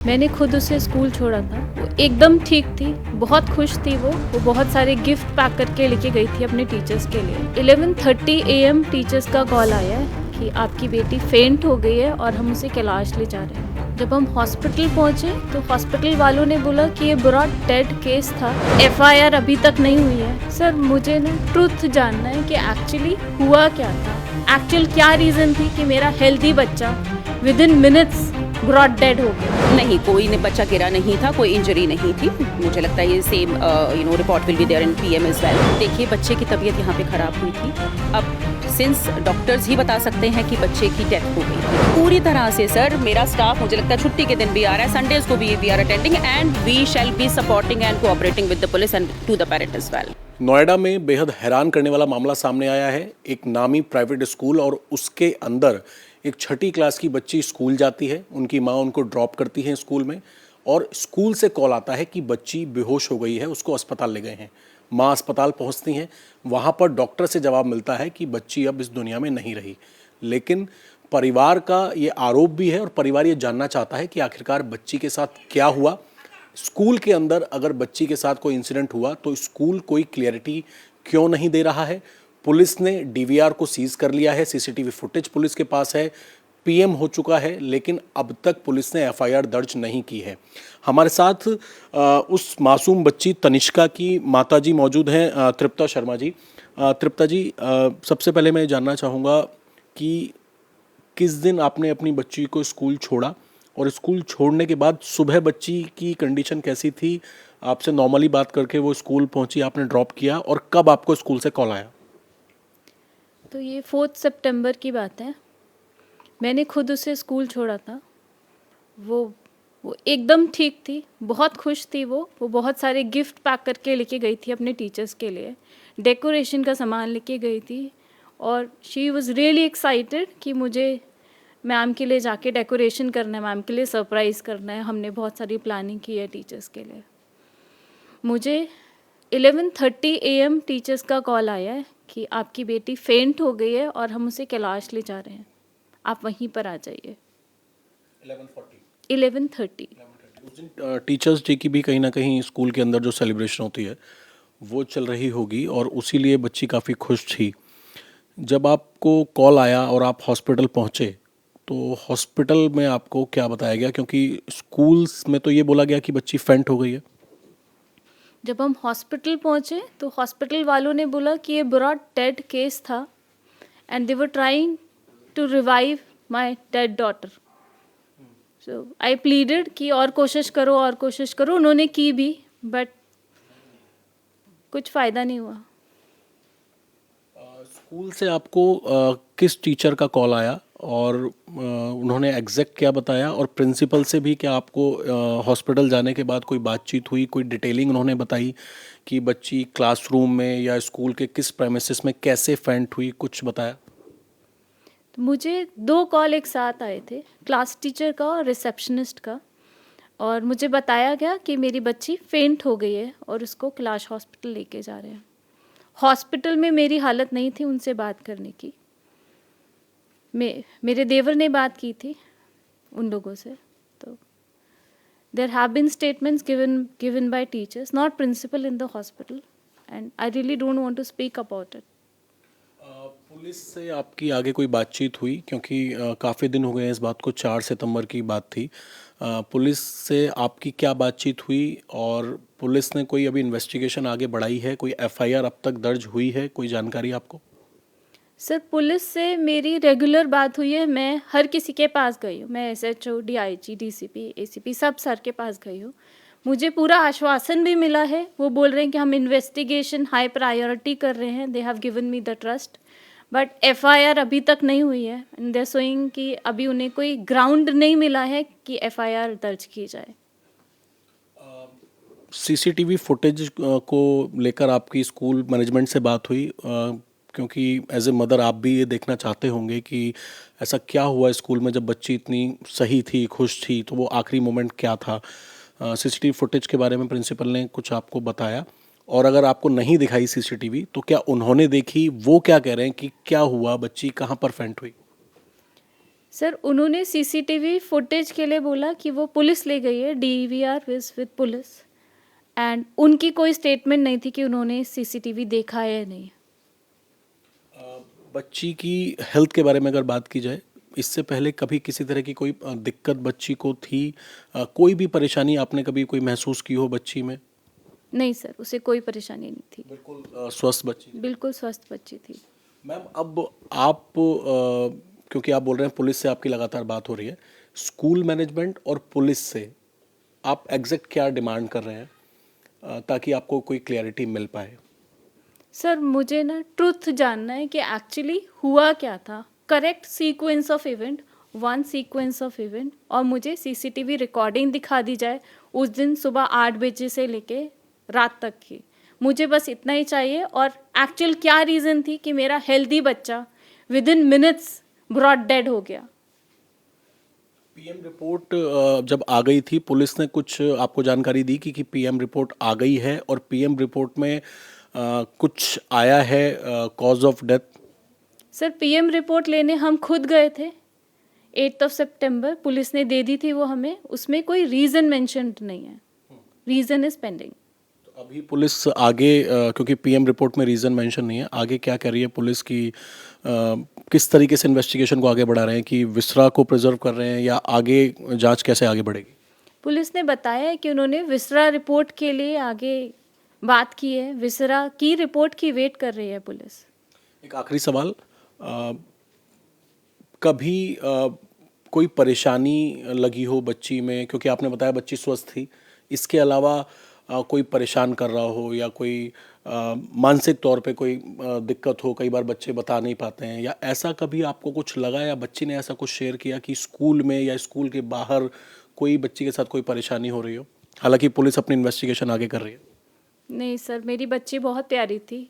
मैंने खुद उसे स्कूल छोड़ा था। वो एकदम ठीक थी, बहुत खुश थी। वो बहुत सारे गिफ्ट पैक करके लेके गई थी अपने टीचर्स के लिए। 11:30 AM टीचर्स का कॉल आया है कि आपकी बेटी फेंट हो गई है और हम उसे कैलाश ले जा रहे हैं। जब हम हॉस्पिटल पहुंचे तो हॉस्पिटल वालों ने बोला कि ये बुरा डेड केस था, FIR अभी तक नहीं हुई है। सर मुझे ना ट्रुथ जानना है कि एक्चुअली हुआ क्या था, एक्चुअल क्या रीज़न थी कि मेरा हेल्दी बच्चा with in minutes broad dead हो गया। नहीं, कोई ने बच्चा गिरा नहीं था, कोई इंजरी नहीं थी। मुझे लगता है ये same report will be there in PM as well. देखिए बच्चे की तबीयत यहाँ पे खराब हुई थी। अब सिंस डॉक्टर्स ही बता सकते हैं कि बच्चे की डेथ हो गई थी पूरी तरह से। सर मेरा स्टाफ मुझे लगता है छुट्टी के दिन भी आ रहा है, संडेज को भी we are attending and we shall be supporting and cooperating with the police and to the parent as well. Noida में बेहद हैरान करने वाला मामला सामने आया है। एक नामी प्राइवेट स्कूल और उसके अंदर एक छठी क्लास की बच्ची स्कूल जाती है, उनकी माँ उनको ड्रॉप करती है स्कूल में और स्कूल से कॉल आता है कि बच्ची बेहोश हो गई है, उसको अस्पताल ले गए हैं। माँ अस्पताल पहुंचती हैं, वहाँ पर डॉक्टर से जवाब मिलता है कि बच्ची अब इस दुनिया में नहीं रही। लेकिन परिवार का ये आरोप भी है और परिवार ये जानना चाहता है कि आखिरकार बच्ची के साथ क्या हुआ। स्कूल के अंदर अगर बच्ची के साथ कोई इंसिडेंट हुआ तो स्कूल कोई क्लियरिटी क्यों नहीं दे रहा है। पुलिस ने DVR को सीज कर लिया है, CCTV फुटेज पुलिस के पास है, PM हो चुका है, लेकिन अब तक पुलिस ने FIR दर्ज नहीं की है। हमारे साथ उस मासूम बच्ची तनिष्का की माताजी मौजूद हैं, तृप्ता शर्मा जी। तृप्ता जी, सबसे पहले मैं जानना चाहूँगा कि किस दिन आपने अपनी बच्ची को स्कूल छोड़ा और स्कूल छोड़ने के बाद सुबह बच्ची की कंडीशन कैसी थी? आपसे नॉर्मली बात करके वो स्कूल पहुंची, आपने ड्रॉप किया और कब आपको स्कूल से कॉल आया? तो ये 4 सितंबर की बात है। मैंने खुद उसे स्कूल छोड़ा था। वो एकदम ठीक थी, बहुत खुश थी। वो बहुत सारे गिफ्ट पैक करके लेके गई थी अपने टीचर्स के लिए। डेकोरेशन का सामान लेके गई थी और शी वाज रियली एक्साइटेड कि मुझे मैम के लिए जाके डेकोरेशन करना है, मैम के लिए सरप्राइज़ करना है। हमने बहुत सारी प्लानिंग की है टीचर्स के लिए। मुझे 11:30 AM टीचर्स का कॉल आया है कि आपकी बेटी फेंट हो गई है और हम उसे कैलाश ले जा रहे हैं, आप वहीं पर आ जाइए। 11:30 उस दिन टीचर्स डे की भी कहीं ना कहीं स्कूल के अंदर जो सेलिब्रेशन होती है वो चल रही होगी और उसी लिए बच्ची काफ़ी खुश थी। जब आपको कॉल आया और आप हॉस्पिटल पहुँचे तो हॉस्पिटल में आपको क्या बताया गया? क्योंकि स्कूल्स में तो ये बोला गया कि बच्ची फेंट हो गई है। जब हम हॉस्पिटल पहुँचे तो हॉस्पिटल वालों ने बोला कि ये बुरा डेड केस था and they were trying to revive my dead daughter. So I pleaded कि और कोशिश करो और कोशिश करो। उन्होंने की भी बट कुछ फ़ायदा नहीं हुआ। स्कूल से आपको किस टीचर का कॉल आया और उन्होंने एग्जैक्ट क्या बताया? और प्रिंसिपल से भी क्या आपको हॉस्पिटल जाने के बाद कोई बातचीत हुई, कोई डिटेलिंग उन्होंने बताई कि बच्ची क्लासरूम में या स्कूल के किस प्रेमिसेस में कैसे फेंट हुई, कुछ बताया? तो मुझे 2 कॉल एक साथ आए थे, क्लास टीचर का और रिसेप्शनिस्ट का, और मुझे बताया गया कि मेरी बच्ची फेंट हो गई है और उसको कैलाश हॉस्पिटल लेके जा रहे हैं। हॉस्पिटल में मेरी हालत नहीं थी उनसे बात करने की। मेरे देवर ने बात की थी उन लोगों से। तो there have been statements given by teachers, not principal in the hospital, and I really don't want to speak about it. Police से आपकी आगे कोई बातचीत हुई? क्योंकि काफ़ी दिन हो गए हैं इस बात को, 4 सितंबर की बात थी। पुलिस से आपकी क्या बातचीत हुई और पुलिस ने कोई अभी इन्वेस्टिगेशन आगे बढ़ाई है? कोई FIR अब तक दर्ज हुई है? कोई जानकारी आपको? सर पुलिस से मेरी रेगुलर बात हुई है। मैं हर किसी के पास गई हूँ। मैं SHO, DIG, DCP, ACP सब सर के पास गई हूँ। मुझे पूरा आश्वासन भी मिला है। वो बोल रहे हैं कि हम इन्वेस्टिगेशन हाई प्रायोरिटी कर रहे हैं। They have given me the trust, but FIR अभी तक नहीं हुई है एंड दे सोइंग कि अभी उन्हें कोई ग्राउंड नहीं मिला है कि FIR दर्ज की जाए। CCTV फुटेज को लेकर आपकी स्कूल मैनेजमेंट से बात हुई? क्योंकि एज ए मदर आप भी ये देखना चाहते होंगे कि ऐसा क्या हुआ स्कूल में, जब बच्ची इतनी सही थी, खुश थी, तो वो आखिरी मोमेंट क्या था? CCTV फुटेज के बारे में प्रिंसिपल ने कुछ आपको बताया? और अगर आपको नहीं दिखाई CCTV तो क्या उन्होंने देखी? वो क्या कह रहे हैं कि क्या हुआ, बच्ची कहाँ पर फेंट हुई? सर उन्होंने सीसीटीवी फुटेज के लिए बोला कि वो पुलिस ले गई है, डीवीआर विद पुलिस, एंड उनकी कोई स्टेटमेंट नहीं थी कि उन्होंने सीसीटीवी देखा है या नहीं। बच्ची की हेल्थ के बारे में अगर बात की जाए, इससे पहले कभी किसी तरह की कोई दिक्कत बच्ची को थी? कोई भी परेशानी आपने कभी कोई महसूस की हो बच्ची में? नहीं सर, उसे कोई परेशानी नहीं थी, बिल्कुल स्वस्थ बच्ची। बिल्कुल स्वस्थ बच्ची थी। मैम अब आप क्योंकि आप बोल रहे हैं पुलिस से आपकी लगातार बात हो रही है, स्कूल मैनेजमेंट और पुलिस से आप एग्जैक्ट क्या डिमांड कर रहे हैं ताकि आपको कोई क्लैरिटी मिल पाए? सर मुझे ना ट्रुथ जानना है कि एक्चुअली हुआ क्या था, correct sequence of event, one sequence of event, और मुझे सीसीटीवी रिकॉर्डिंग दिखा दी जाए उस दिन सुबह 8 बजे से लेके रात तक की। मुझे बस इतना ही चाहिए, और एक्चुअल क्या रीज़न थी कि मेरा हेल्दी बच्चा with in minutes broad dead हो गया। पीएम रिपोर्ट जब आ गई थी, पुलिस ने कुछ आपको जानकारी दी कि पीएम रिपोर्ट आ गई है और पीएम रिपोर्ट में कुछ आया है cause of death? Sir PM report लेने हम खुद गए थे 8 सितंबर, पुलिस ने दे दी थी वो हमें, उसमें कोई रीज़न मेंशन्ड नहीं है, रीज़न इज पेंडिंग। तो अभी पुलिस आगे क्योंकि पीएम रिपोर्ट में रीज़न मेंशन नहीं है, आगे क्या कर रही है पुलिस की? किस तरीके से इन्वेस्टिगेशन को आगे बढ़ा रहे हैं कि विसरा को प्रिजर्व कर रहे हैं, या आगे जांच कैसे आगे बढ़ेगी? पुलिस ने बताया है कि उन्होंने विसरा रिपोर्ट के लिए आगे बात की है, विसरा की रिपोर्ट की वेट कर रही है पुलिस। एक आखिरी सवाल, कभी कोई परेशानी लगी हो बच्ची में? क्योंकि आपने बताया बच्ची स्वस्थ थी, इसके अलावा कोई परेशान कर रहा हो या कोई मानसिक तौर पे कोई दिक्कत हो? कई बार बच्चे बता नहीं पाते हैं, या ऐसा कभी आपको कुछ लगा या बच्ची ने ऐसा कुछ शेयर किया कि स्कूल में या स्कूल के बाहर कोई बच्ची के साथ कोई परेशानी हो रही हो? हालांकि पुलिस अपनी इन्वेस्टिगेशन आगे कर रही है। नहीं सर, मेरी बच्ची बहुत प्यारी थी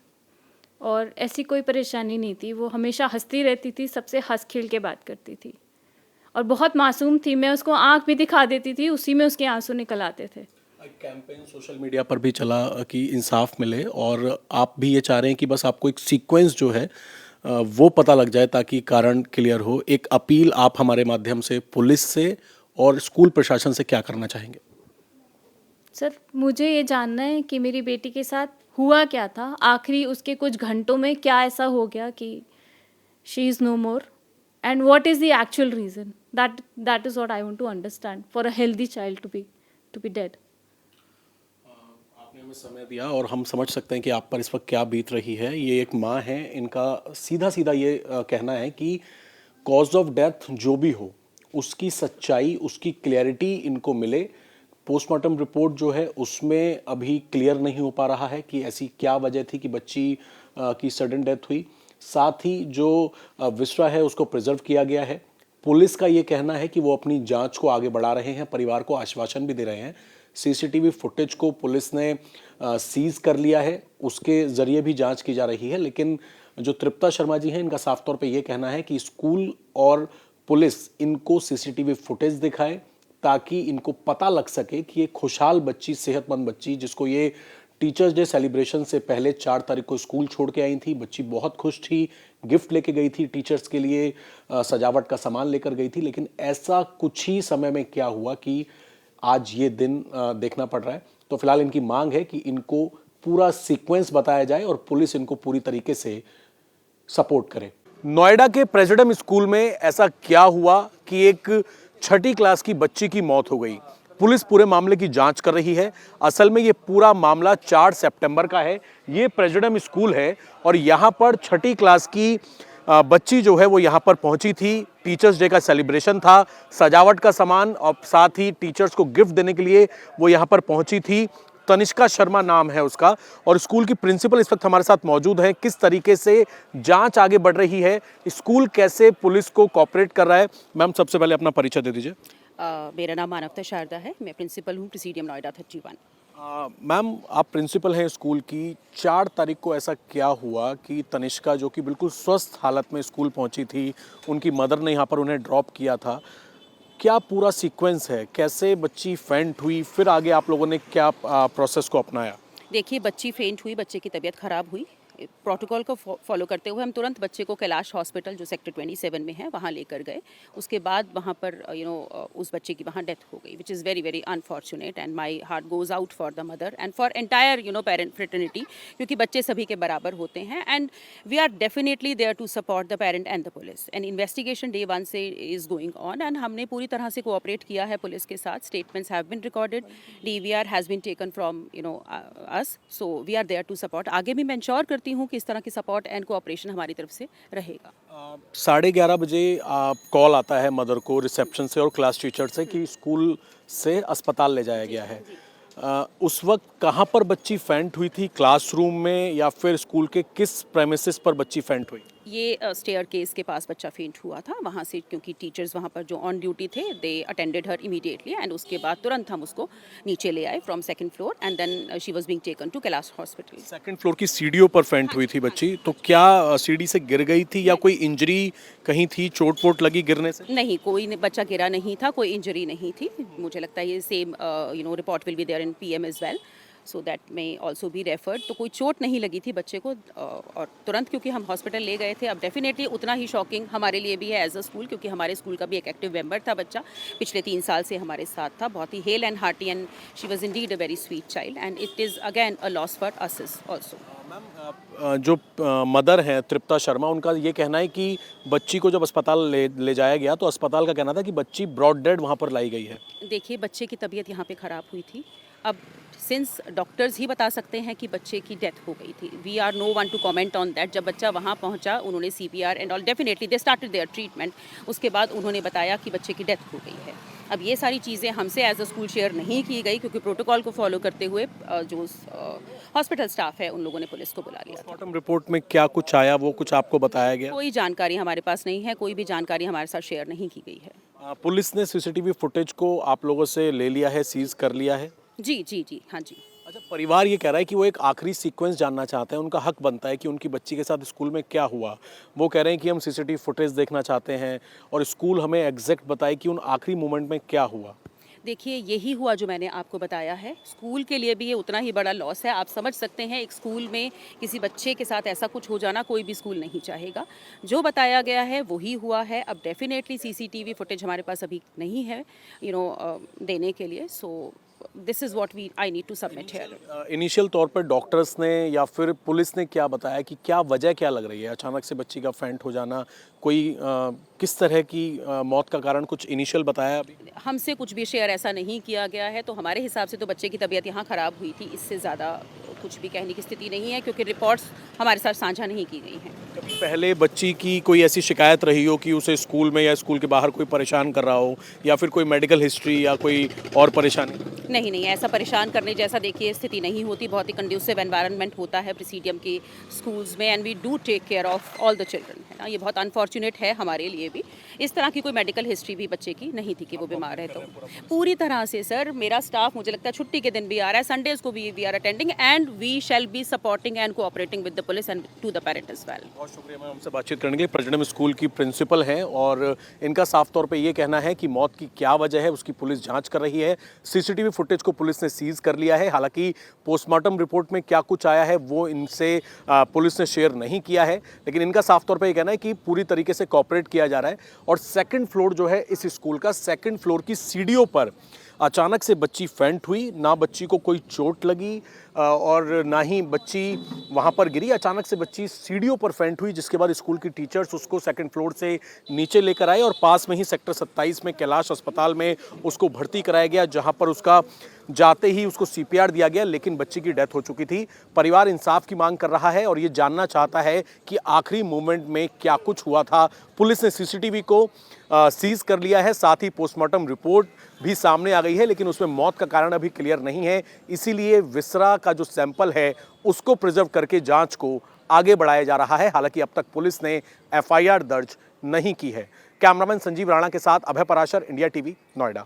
और ऐसी कोई परेशानी नहीं थी, वो हमेशा हंसती रहती थी, सबसे हंस खेल के बात करती थी और बहुत मासूम थी। मैं उसको आँख भी दिखा देती थी, उसी में उसके आंसू निकल आते थे। कैंपेन सोशल मीडिया पर भी चला कि इंसाफ मिले, और आप भी ये चाह रहे हैं कि बस आपको एक सीक्वेंस जो है वो पता लग जाए ताकि कारण क्लियर हो। एक अपील आप हमारे माध्यम से पुलिस से और स्कूल प्रशासन से क्या करना चाहेंगे? सर मुझे ये जानना है कि मेरी बेटी के साथ हुआ क्या था, आखिरी उसके कुछ घंटों में क्या ऐसा हो गया कि she is no more, and what is the actual reason, that is what I want to understand for a healthy child to be dead. आपने हमें समय दिया और हम समझ सकते हैं कि आप पर इस वक्त क्या बीत रही है। ये एक माँ है, इनका सीधा सीधा ये कहना है कि कॉज ऑफ डेथ जो भी हो उसकी सच्चाई, उसकी क्लैरिटी इनको मिले। पोस्टमार्टम रिपोर्ट जो है उसमें अभी क्लियर नहीं हो पा रहा है कि ऐसी क्या वजह थी कि बच्ची की सडन डेथ हुई। साथ ही जो विसरा है उसको प्रिजर्व किया गया है। पुलिस का ये कहना है कि वो अपनी जांच को आगे बढ़ा रहे हैं, परिवार को आश्वासन भी दे रहे हैं। सीसीटीवी फुटेज को पुलिस ने सीज कर लिया है, उसके ज़रिए भी जांच की जा रही है। लेकिन जो तृप्ता शर्मा जी हैं, इनका साफ तौर पे ये कहना है कि स्कूल और पुलिस इनको सीसीटीवी फुटेज दिखाए ताकि इनको पता लग सके कि ये खुशहाल बच्ची, सेहतमंद बच्ची, जिसको ये टीचर्स डे सेलिब्रेशन से पहले 4 तारीख को स्कूल छोड़ के आई थी, बच्ची बहुत खुश थी, गिफ्ट लेके गई थी टीचर्स के लिए, सजावट का सामान लेकर गई थी। लेकिन ऐसा कुछ ही समय में क्या हुआ कि आज ये दिन देखना पड़ रहा है। तो फिलहाल इनकी मांग है कि इनको पूरा सीक्वेंस बताया जाए और पुलिस इनको पूरी तरीके से सपोर्ट करे। नोएडा के प्रेसिडेंट स्कूल में ऐसा क्या हुआ कि एक 6ठी क्लास की बच्ची की मौत हो गई? पुलिस पूरे मामले की जांच कर रही है। असल में ये पूरा मामला 4 सितंबर का है। ये प्रेसिडेंट स्कूल है और यहाँ पर 6ठी क्लास की बच्ची जो है वो यहाँ पर पहुंची थी। टीचर्स डे का सेलिब्रेशन था, सजावट का सामान और साथ ही टीचर्स को गिफ्ट देने के लिए वो यहाँ पर पहुंची थी। तनिष्का शर्मा नाम है उसका, और स्कूल की प्रिंसिपल इस वक्त हमारे साथ मौजूद है। किस तरीके से जांच आगे बढ़ रही है, स्कूल कैसे पुलिस को कोऑपरेट कर रहा है? मैम सबसे पहले अपना परिचय दे दीजिए। मेरा नाम मानवता शारदा है, मैं प्रिंसिपल हूँ प्रेसिडियम नोएडा 31। मैम आप प्रिंसिपल हैं स्कूल की, 4 तारीख को ऐसा क्या हुआ कि तनिष्का जो कि बिल्कुल स्वस्थ हालत में स्कूल पहुंची थी, उनकी मदर ने यहाँ पर उन्हें ड्रॉप किया था, क्या पूरा सीक्वेंस है, कैसे बच्ची फेंट हुई, फिर आगे आप लोगों ने क्या प्रोसेस को अपनाया? देखिए, बच्ची फेंट हुई, बच्चे की तबीयत ख़राब हुई, प्रोटोकॉल को फॉलो करते हुए हम तुरंत बच्चे को कैलाश हॉस्पिटल जो सेक्टर 27 में है वहाँ लेकर गए। उसके बाद वहाँ पर उस बच्चे की वहाँ डेथ हो गई, which is very very unfortunate and my heart goes out for the mother and for entire parent fraternity, क्योंकि बच्चे सभी के बराबर होते हैं and we are definitely there to support the parent and the police. And investigation day 1 से is going on and हमने पूरी तरह से कोऑपरेट किया है पुलिस के साथ। Statements have been recorded, DVR has been taken from us, so we are there to support. आगे भी मैं इंश्योर करती हूँ कि इस तरह की सपोर्ट एंड कोऑपरेशन हमारी तरफ से रहेगा। 11:30 बजे कॉल आता है मदर को रिसेप्शन से और क्लास टीचर से कि स्कूल से अस्पताल ले जाया गया है। उस वक्त कहाँ पर बच्ची फेंट हुई थी, क्लासरूम में या फिर स्कूल के किस प्रेमिसेस पर बच्ची फेंट हुई? ये स्टेयर केस के पास बच्चा फेंट हुआ था वहाँ से, क्योंकि टीचर्स वहाँ पर जो ऑन ड्यूटी थे they attended her immediately and उसके बाद तुरंत हम उसको नीचे ले आए from second floor and then she was being taken to Kailash hospital. Second floor की सीढ़ियों पर फेंट हुई थी बच्ची, तो क्या सीढ़ी से गिर गई थी या कोई इंजरी कहीं थी, चोट वोट लगी गिरने से? नहीं, कोई बच्चा गिरा नहीं था, कोई इंजरी नहीं थी। मुझे लगता है ये same report will be there in PM as well, so that may also be referred. तो कोई चोट नहीं लगी थी बच्चे को और तुरंत क्योंकि हम हॉस्पिटल ले गए थे। अब डेफिनेटली उतना ही शॉकिंग हमारे लिए भी है एज अ स्कूल, क्योंकि हमारे स्कूल का भी एक एक्टिव मेंबर था बच्चा, पिछले 3 साल से हमारे साथ था, बहुत ही hale and hearty and she was indeed a very sweet child and it is again a loss for us also. Ma'am, जो मदर हैं तृप्ता शर्मा, उनका ये कहना है कि बच्ची को जब अस्पताल ले जाया गया तो अस्पताल का कहना था कि बच्ची ब्रॉड डेड वहाँ पर लाई गई है। देखिए, बच्चे की तबीयत यहाँ पे ख़राब हुई थी। अब सिंस डॉक्टर्स ही बता सकते हैं कि बच्चे की डेथ हो गई थी, we are no one to comment on that. जब बच्चा वहाँ पहुँचा उन्होंने CPR and all, definitely they started their treatment. उसके बाद उन्होंने बताया कि बच्चे की डेथ हो गई है। अब ये सारी चीज़ें हमसे एज अ स्कूल शेयर नहीं की गई, क्योंकि प्रोटोकॉल को फॉलो करते हुए जो हॉस्पिटल स्टाफ है उन लोगों ने पुलिस को बुला लिया था। पोस्टमार्टम रिपोर्ट में क्या कुछ आया, वो कुछ आपको बताया गया? कोई जानकारी हमारे पास नहीं है, कोई भी जानकारी हमारे साथ शेयर नहीं की गई है। पुलिस ने CCTV फुटेज को आप लोगों से ले लिया है, सीज कर लिया है? जी जी जी, हाँ जी। अच्छा, परिवार ये कह रहा है कि वो एक आखिरी सीक्वेंस जानना चाहते हैं, उनका हक बनता है कि उनकी बच्ची के साथ स्कूल में क्या हुआ। वो कह रहे हैं कि हम CCTV फुटेज देखना चाहते हैं और स्कूल हमें एग्जैक्ट बताए कि उन आखिरी मोमेंट में क्या हुआ। देखिए, यही हुआ जो मैंने आपको बताया है। स्कूल के लिए भी ये उतना ही बड़ा लॉस है। आप समझ सकते हैं, एक स्कूल में किसी बच्चे के साथ ऐसा कुछ हो जाना कोई भी स्कूल नहीं चाहेगा। जो बताया गया है वही हुआ है। अब डेफिनेटली CCTV फुटेज हमारे पास अभी नहीं है देने के लिए, so this is what I need to submit here. Initial तौर पर डॉक्टर्स ने या फिर पुलिस ने क्या बताया कि क्या वजह क्या लग रही है अचानक से बच्ची का फेंट हो जाना? कोई किस तरह की मौत का कारण कुछ इनिशियल बताया अभी? हमसे कुछ भी शेयर ऐसा नहीं किया गया है। तो हमारे हिसाब से तो बच्चे की तबीयत यहाँ ख़राब हुई थी, इससे ज़्यादा कुछ भी कहने की स्थिति नहीं है, क्योंकि रिपोर्ट्स हमारे साथ साझा नहीं की गई हैं। कभी पहले बच्ची की कोई ऐसी शिकायत रही हो कि उसे स्कूल में या स्कूल के बाहर कोई परेशान कर रहा हो, या फिर कोई मेडिकल हिस्ट्री या कोई और परेशानी? नहीं नहीं, ऐसा परेशान करने जैसा देखिए स्थिति नहीं होती। बहुत ही कंड्यूसिव एनवायरनमेंट होता है प्रेसिडियम के स्कूल्स में and we do take care of all the children, है ना। ये बहुत अनफॉर्चुनेट है हमारे लिए भी। इस तरह की कोई मेडिकल हिस्ट्री भी बच्चे की नहीं थी कि वो बीमार है। तो पूरी तरह से सर, मेरा स्टाफ मुझे लगता है छुट्टी के दिन भी आ रहा है, संडेज़ को भी we are attending and we shall be supporting and cooperating with the police and to the parent as well. बहुत शुक्रिया मैम, हमसे बातचीत करने के लिए। प्रेसिडेंट स्कूल की प्रिंसिपल हैं और इनका साफ तौर पे ये कहना है कि मौत की क्या वजह है उसकी पुलिस जांच कर रही है। CCTV फुटेज को पुलिस ने सीज कर लिया है। हालांकि पोस्टमार्टम रिपोर्ट में क्या कुछ आया है वो इनसे पुलिस ने शेयर नहीं किया है, लेकिन इनका साफ तौर पे ये कहना है कि पूरी तरीके से कोऑपरेट किया जा रहा है। और सेकंड फ्लोर जो है इस स्कूल का, सेकंड फ्लोर की सीढ़ियों पर अचानक से बच्ची फेंट हुई, ना बच्ची को कोई चोट लगी और ना ही बच्ची वहाँ पर गिरी। अचानक से बच्ची सीढ़ियों पर फेंट हुई, जिसके बाद स्कूल की टीचर्स उसको सेकंड फ्लोर से नीचे लेकर आए और पास में ही सेक्टर 27 में कैलाश अस्पताल में उसको भर्ती कराया गया, जहाँ पर उसका जाते ही उसको CPR दिया गया, लेकिन बच्ची की डेथ हो चुकी थी। परिवार इंसाफ की मांग कर रहा है और ये जानना चाहता है कि आखिरी मोमेंट में क्या कुछ हुआ था। पुलिस ने CCTV को सीज कर लिया है, साथ ही पोस्टमार्टम रिपोर्ट भी सामने आ गई है, लेकिन उसमें मौत का कारण अभी क्लियर नहीं है। इसीलिए विसरा का जो सैंपल है उसको प्रिजर्व करके जांच को आगे बढ़ाया जा रहा है। हालांकि अब तक पुलिस ने FIR दर्ज नहीं की है। कैमरामैन संजीव राणा के साथ अभय पराशर, इंडिया TV, नोएडा।